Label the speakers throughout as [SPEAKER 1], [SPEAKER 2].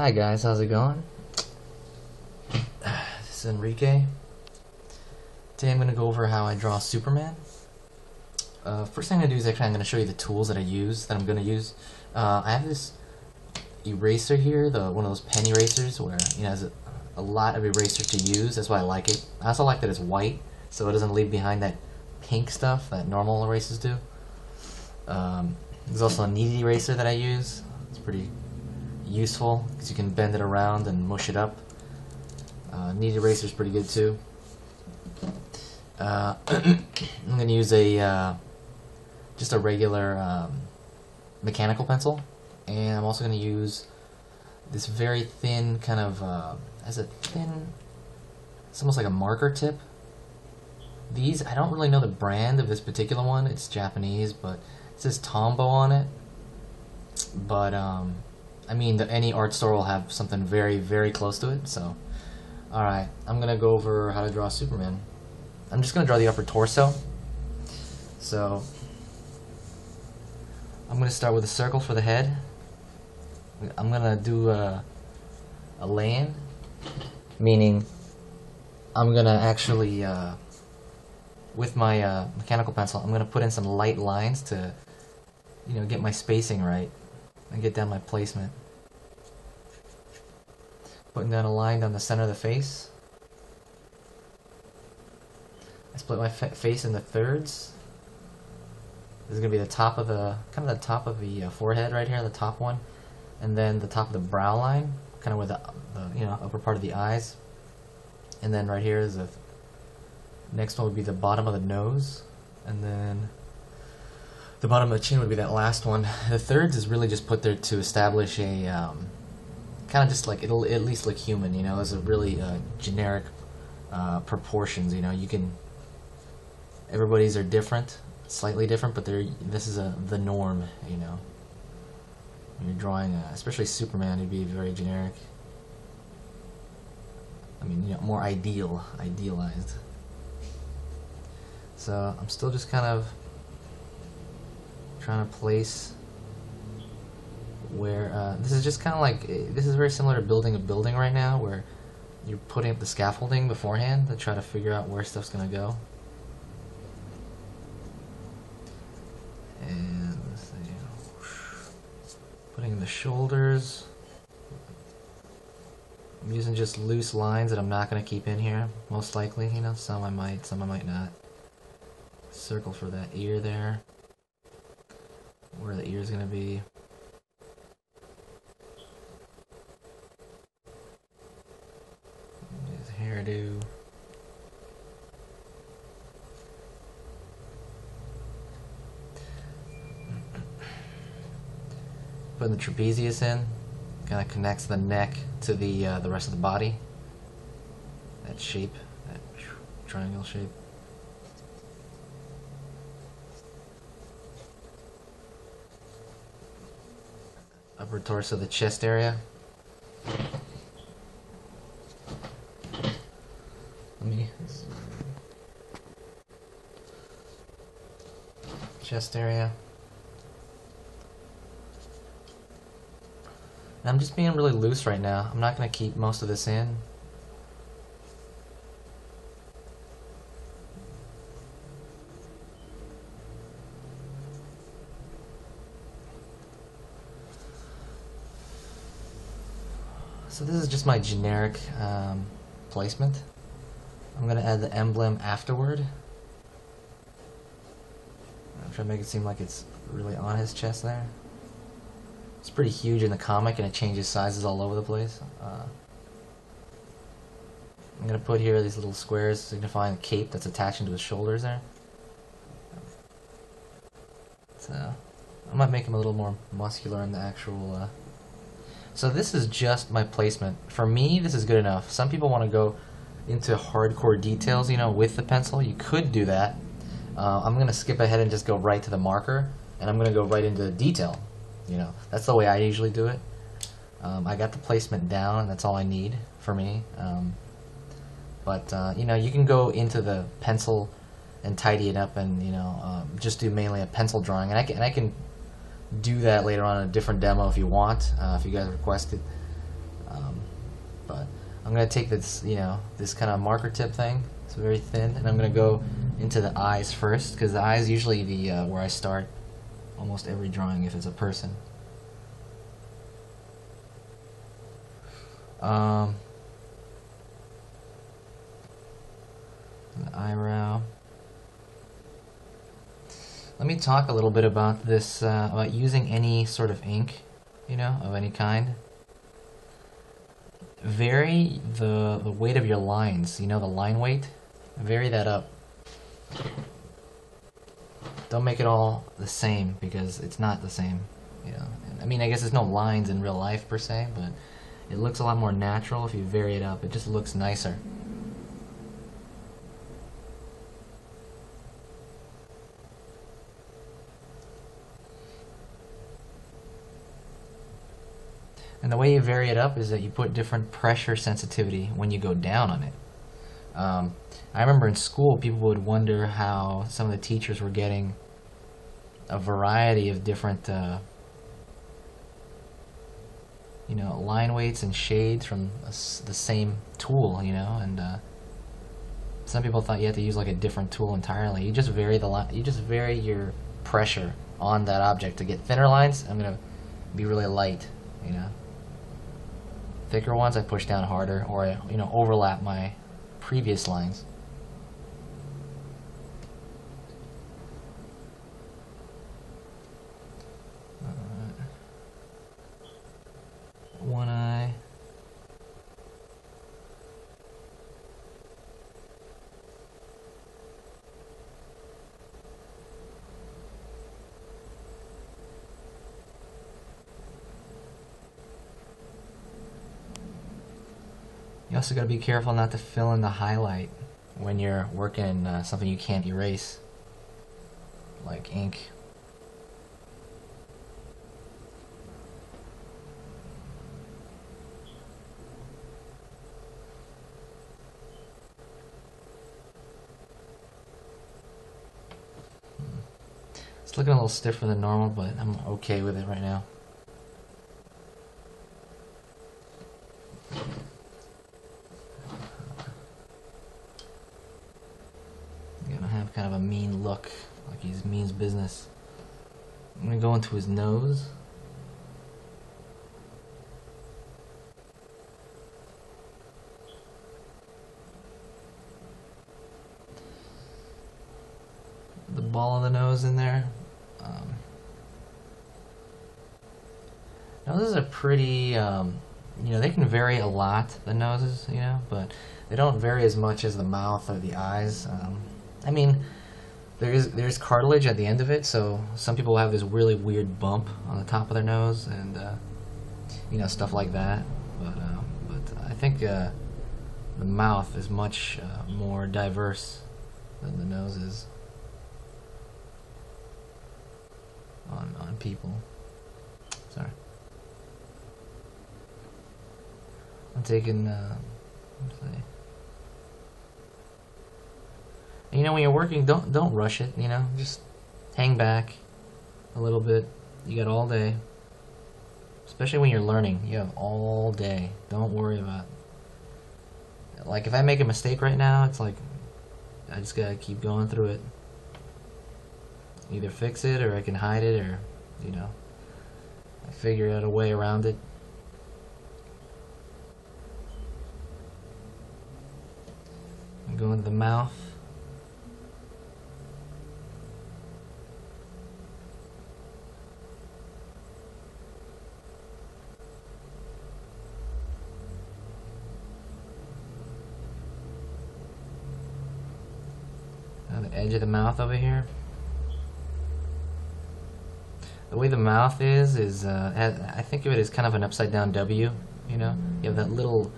[SPEAKER 1] Hi guys, how's it going? This is Enrique. Today I'm going to go over how I draw Superman. First thing I'm going to do is I'm going to show you the tools that I'm going to use. I have this eraser here, one of those pen erasers where has a lot of eraser to use. That's why I like it. I also like that it's white, so it doesn't leave behind that pink stuff that normal erasers do. There's also a kneaded eraser that I use. It's pretty useful because you can bend it around and mush it up. Kneaded eraser is pretty good too. I'm going to use just a regular mechanical pencil, and I'm also going to use this very thin kind of it's almost like a marker tip. These, I don't really know the brand of this particular one. It's Japanese, but it says Tombow on it. But I mean, any art store will have something very, very close to it. So, alright, I'm going to go over how to draw Superman. I'm just going to draw the upper torso. So, I'm going to start with a circle for the head. I'm going to do a lay-in, meaning I'm going to actually, with my mechanical pencil, I'm going to put in some light lines to, get my spacing right and get down my placement. Putting down a line down the center of the face. I split my face into thirds. This is going to be the top of the forehead right here, the top one, and then the top of the brow line, kind of where the upper part of the eyes, and then right here is the next one would be the bottom of the nose, and then the bottom of the chin would be that last one. The thirds is really just put there to establish a kind of just like it'll at least look human, as a really generic proportions. Everybody's are different, slightly different, but this is the norm. When you're drawing, especially Superman, it'd be very generic. I mean, more idealized. So I'm still just kind of trying to place where this is just kind of like, this is very similar to building a building right now, where you're putting up the scaffolding beforehand to try to figure out where stuff's gonna go. And let's see, putting in the shoulders. I'm using just loose lines that I'm not going to keep in here, most likely. Some I might, some I might not. Circle for that ear there, where the ear is going to be. His hairdo. Putting the trapezius in, kind of connects the neck to the rest of the body. That shape, that triangle shape. Upper torso, the chest area. Chest area. And I'm just being really loose right now. I'm not going to keep most of this in. So this is just my generic placement. I'm going to add the emblem afterward. I'm trying to make it seem like it's really on his chest there. It's pretty huge in the comic, and it changes sizes all over the place. I'm going to put here these little squares signifying the cape that's attaching to his shoulders there. So I might make him a little more muscular in the actual... So this is just my placement. For me, this is good enough. Some people want to go into hardcore details, with the pencil. You could do that. I'm going to skip ahead and just go right to the marker, and I'm going to go right into detail. That's the way I usually do it. I got the placement down, and that's all I need for me. But you can go into the pencil and tidy it up, and just do mainly a pencil drawing. And I can do that later on in a different demo if you want, if you guys request it. I'm gonna take this, this kind of marker tip thing. It's very thin, and I'm gonna go into the eyes first, because the eyes usually the where I start almost every drawing if it's a person. An eyebrow. Let me talk a little bit about this, about using any sort of ink, of any kind. Vary the weight of your lines, the line weight. Vary that up. Don't make it all the same, because it's not the same, I mean, I guess there's no lines in real life per se, but it looks a lot more natural if you vary it up. It just looks nicer. And the way you vary it up is that you put different pressure sensitivity when you go down on it. I remember in school people would wonder how some of the teachers were getting a variety of different line weights and shades from the same tool, and some people thought you had to use like a different tool entirely. You just vary your pressure on that object. To get thinner lines, I'm gonna be really light, Thicker ones I push down harder, or I overlap my previous lines. One eye. You also got to be careful not to fill in the highlight when you're working something you can't erase, like ink. It's looking a little stiffer than normal, but I'm okay with it right now. Gonna have kind of a mean look, like he means business. I'm gonna go into his nose. The ball of the nose in there. Noses are pretty, they can vary a lot, the noses, but they don't vary as much as the mouth or the eyes. I mean, there's cartilage at the end of it, so some people have this really weird bump on the top of their nose, and stuff like that. But I think the mouth is much more diverse than the nose is on people. Sorry. I'm taking, let's see. And, when you're working, don't rush it, just hang back a little bit. You got all day. Especially when you're learning, you have all day. Don't worry about it. Like, if I make a mistake right now, it's like, I just gotta keep going through it. Either fix it, or I can hide it, or, I figure out a way around it. I'm going to the mouth. On the edge of the mouth over here. The way the mouth is I think of it as kind of an upside down W. You have that little,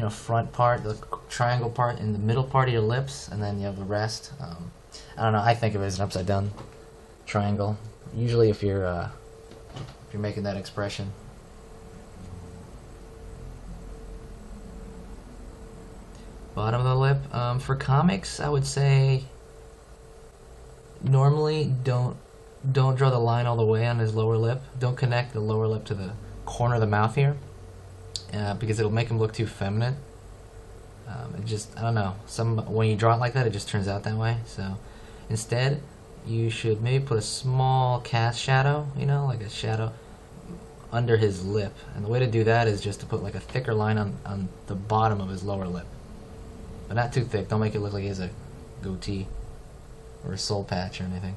[SPEAKER 1] front part, the triangle part in the middle part of your lips, and then you have the rest. I don't know. I think of it as an upside down triangle. Usually, if you're making that expression. Bottom of the lip. For comics, I would say normally don't draw the line all the way on his lower lip. Don't connect the lower lip to the corner of the mouth here, because it'll make him look too feminine. It just, I don't know, when you draw it like that, it just turns out that way. So instead, you should maybe put a small cast shadow, you know, like a shadow under his lip. And the way to do that is just to put like a thicker line on the bottom of his lower lip. But not too thick. Don't make it look like he has a goatee or a soul patch or anything.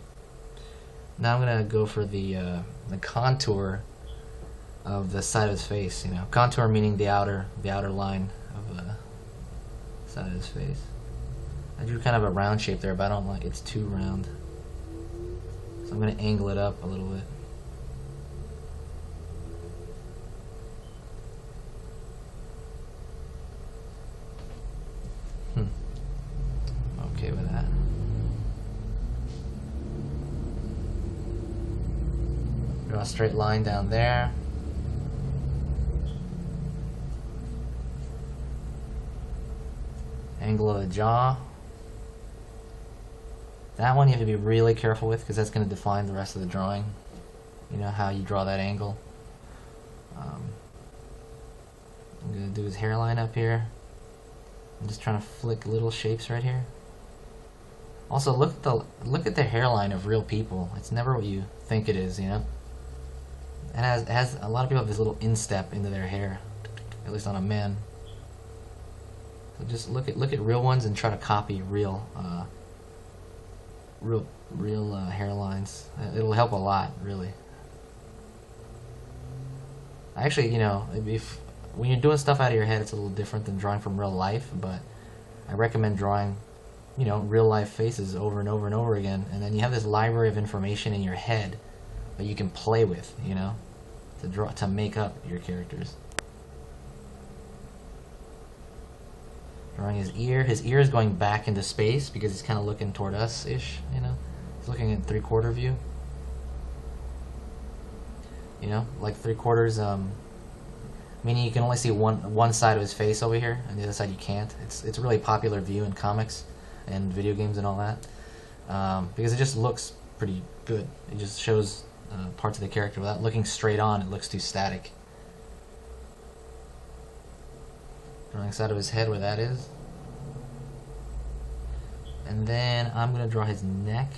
[SPEAKER 1] Now I'm gonna go for the contour of the side of his face. You know, contour meaning the outer line of the side of his face. I drew kind of a round shape there, but I don't like it's too round. So I'm gonna angle it up a little bit. Okay with that. Draw a straight line down there. Angle of the jaw. That one you have to be really careful with because that's going to define the rest of the drawing. You know how you draw that angle. I'm going to do his hairline up here. I'm just trying to flick little shapes right here. Also, look at the hairline of real people. It's never what you think it is, you know. It has a lot of people have this little instep into their hair, at least on a man. So just look at real ones and try to copy real hairlines. It'll help a lot, really. Actually, you know, when you're doing stuff out of your head, it's a little different than drawing from real life. But I recommend drawing, you know, real life faces over and over and over again, and then you have this library of information in your head that you can play with, you know, to make up your characters. Drawing his ear. His ear is going back into space because he's kind of looking toward us-ish, you know. He's looking at 3/4 view. You know, like 3/4, meaning you can only see one side of his face over here, and the other side you can't. It's a really popular view in comics and video games and all that, because it just looks pretty good. It just shows parts of the character without looking straight on. It looks too static. Drawing side of his head where that is. And then I'm going to draw his neck.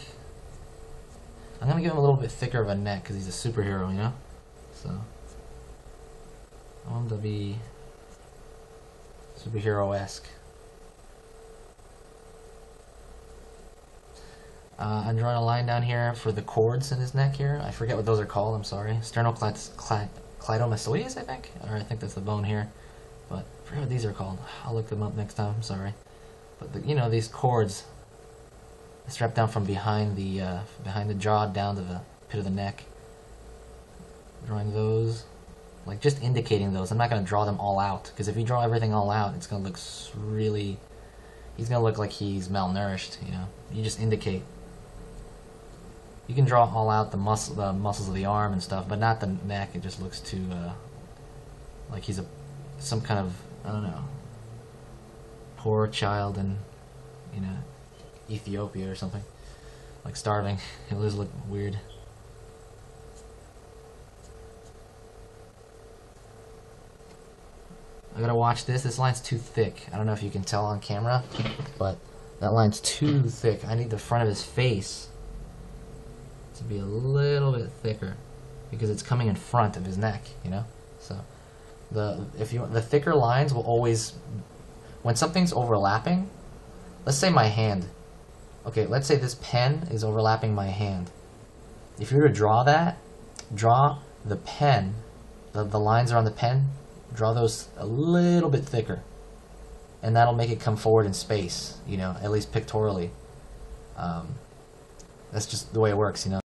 [SPEAKER 1] I'm going to give him a little bit thicker of a neck because he's a superhero, you know? So I want him to be superhero-esque. I'm drawing a line down here for the cords in his neck here. I forget what those are called, I'm sorry. Sternocleidomastoides, I think? Or I think that's the bone here. But I forget what these are called. I'll look them up next time, I'm sorry. But you know, these cords strap down from behind the jaw down to the pit of the neck. Drawing those, like just indicating those. I'm not going to draw them all out, because if you draw everything all out, it's going to look really, he's going to look like he's malnourished, you know. You just indicate. You can draw all out the muscles of the arm and stuff, but not the neck. It just looks too like he's some kind of, I don't know, poor child in, you know, Ethiopia or something, like starving. It'll just look weird. I gotta watch this. This line's too thick. I don't know if you can tell on camera, but that line's too thick. I need the front of his face to be a little bit thicker because it's coming in front of his neck, you know. So the thicker lines will always, when something's overlapping, let's say my hand. Okay, let's say this pen is overlapping my hand. If you were to draw that, draw the pen, the lines are on the pen, draw those a little bit thicker, and that'll make it come forward in space, you know, at least pictorially. That's just the way it works, you know.